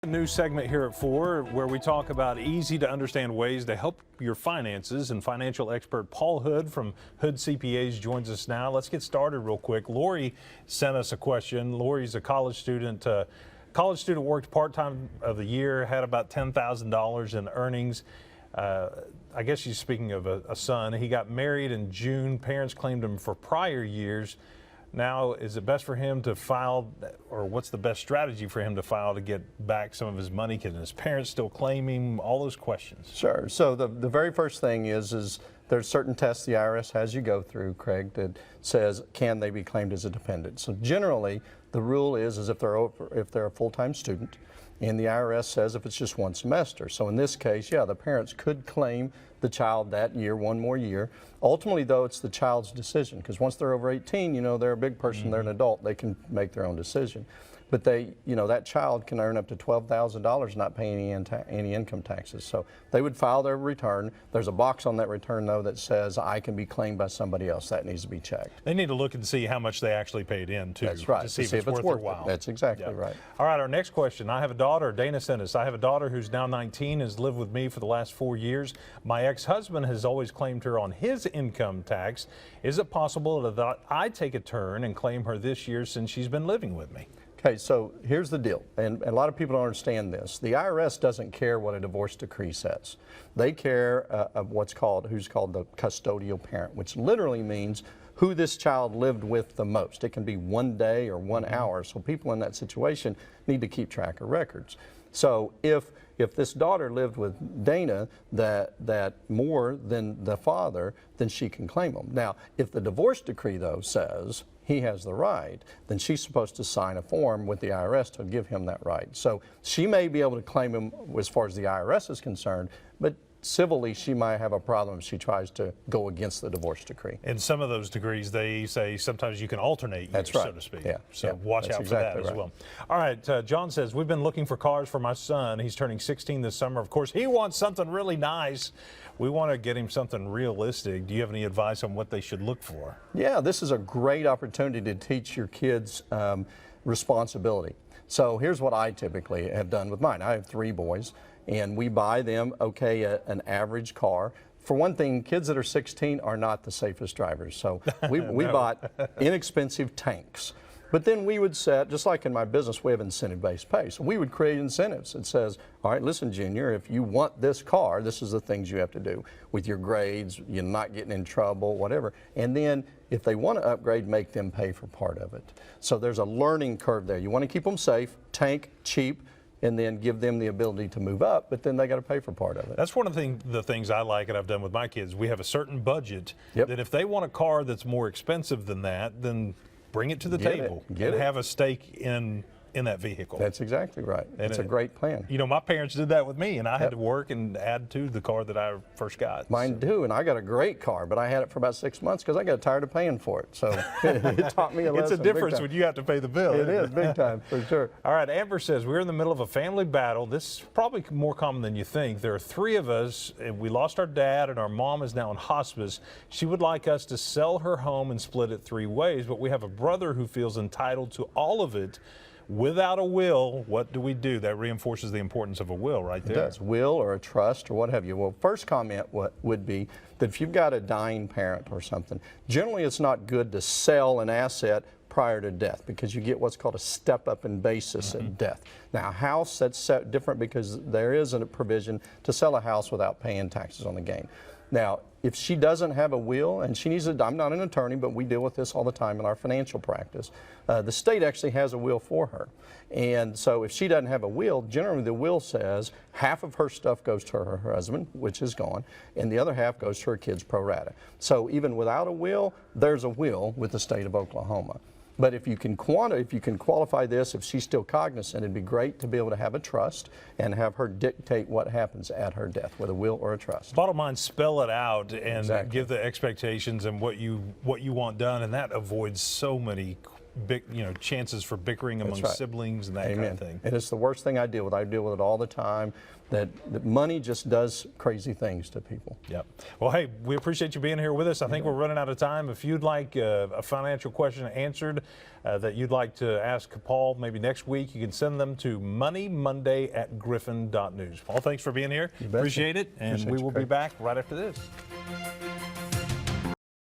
A new segment here at 4 where we talk about easy to understand ways to help your finances, and financial expert Paul Hood from Hood CPAs joins us now. Let's get started real quick. Lori sent us a question. Lori's a college student. Worked part-time of the year, had about $10,000 in earnings. I guess she's speaking of a son. He got married in June. Parents claimed him for prior years. Now, is it best for him to file, or what's the best strategy for him to file to get back some of his money? Can his parents still claim him? All those questions. Sure. So the very first thing is there's certain tests the IRS has you go through, Craig, that says can they be claimed as a dependent. So generally, the rule is if they're a full-time student, and the IRS says if it's just one semester. So in this case, yeah, the parents could claim the child that year, one more year. Ultimately, though, it's the child's decision, because once they're over 18, you know, they're a big person, they're an adult, they can make their own decision. But that child can earn up to $12,000 not paying any income taxes. So they would file their return. There's a box on that return, though, that says I can be claimed by somebody else. That needs to be checked. They need to look and see how much they actually paid in, too. That's right. To see if it's worth their while. That's exactly right. All right, our next question. I have a daughter. Dana sent us. I have a daughter who's now 19, has lived with me for the last 4 years. My ex-husband has always claimed her on his income tax. Is it possible that I take a turn and claim her this year since she's been living with me? Okay, so here's the deal, and a lot of people don't understand this. The IRS doesn't care what a divorce decree says. They care of who's called the custodial parent, which literally means who this child lived with the most. It can be 1 day or 1 hour, so people in that situation need to keep track of records. So if this daughter lived with Dana that more than the father, then she can claim them. Now, if the divorce decree, though, says he has the right, then she's supposed to sign a form with the IRS to give him that right. So she may be able to claim him as far as the IRS is concerned, but civilly she might have a problem if she tries to go against the divorce decree. And some of those degrees, they say sometimes you can alternate years, that's right, so to speak. Yeah. So yeah. watch that's out exactly for that as right. well. All right, John says, we've been looking for cars for my son. He's turning 16 this summer. Of course, he wants something really nice. We want to get him something realistic. Do you have any advice on what they should look for? Yeah, this is a great opportunity to teach your kids responsibility. So here's what I typically have done with mine. I have 3 boys, and we buy them, an average car. For one thing, kids that are 16 are not the safest drivers. So we bought inexpensive tanks. But then we would set, just like in my business, we have incentive-based pay. So we would create incentives. It says, all right, listen, Junior, if you want this car, this is the things you have to do with your grades, you're not getting in trouble, whatever. And then if they want to upgrade, make them pay for part of it. So there's a learning curve there. You want to keep them safe, tank, cheap, and then give them the ability to move up, but then they got to pay for part of it. That's one of the things I like and I've done with my kids. We have a certain budget that if they want a car that's more expensive than that, then bring it to the table and have a stake in that vehicle. That's exactly right. It's a great plan. You know, my parents did that with me, and I had to work and add to the car that I first got. Mine too, and I got a great car, but I had it for about 6 months because I got tired of paying for it. So it taught me a lesson. It's a difference when you have to pay the bill. It is, big time, for sure. All right, Amber says, we're in the middle of a family battle. This is probably more common than you think. There are 3 of us, and we lost our dad, and our mom is now in hospice. She would like us to sell her home and split it 3 ways, but we have a brother who feels entitled to all of it. Without a will, what do we do? That reinforces the importance of a will right there. It does. Will or a trust or what have you. Well, first comment would be that if you've got a dying parent or something, generally it's not good to sell an asset prior to death because you get what's called a step up in basis at death. Now, a house, that's different because there is a provision to sell a house without paying taxes on the gain. Now, if she doesn't have a will, and she needs I'm not an attorney, but we deal with this all the time in our financial practice, the state actually has a will for her. And so if she doesn't have a will, generally the will says half of her stuff goes to her husband, which is gone, and the other half goes to her kids pro rata. So even without a will, there's a will with the state of Oklahoma. But if you can qualify this, if she's still cognizant, it'd be great to be able to have a trust and have her dictate what happens at her death, with a will or a trust. Bottom line, spell it out and give the expectations and what you want done, and that avoids so many chances for bickering among right. siblings and that kind Amen. of thing. And it's the worst thing I deal with. I deal with it all the time. That money just does crazy things to people. Yep. Well, hey, we appreciate you being here with us. I think we're running out of time. If you'd like a financial question answered that you'd like to ask Paul maybe next week, you can send them to moneymonday@griffin.news. Paul, thanks for being here. Appreciate it. And Appreciate we you, will be Craig. back right after this.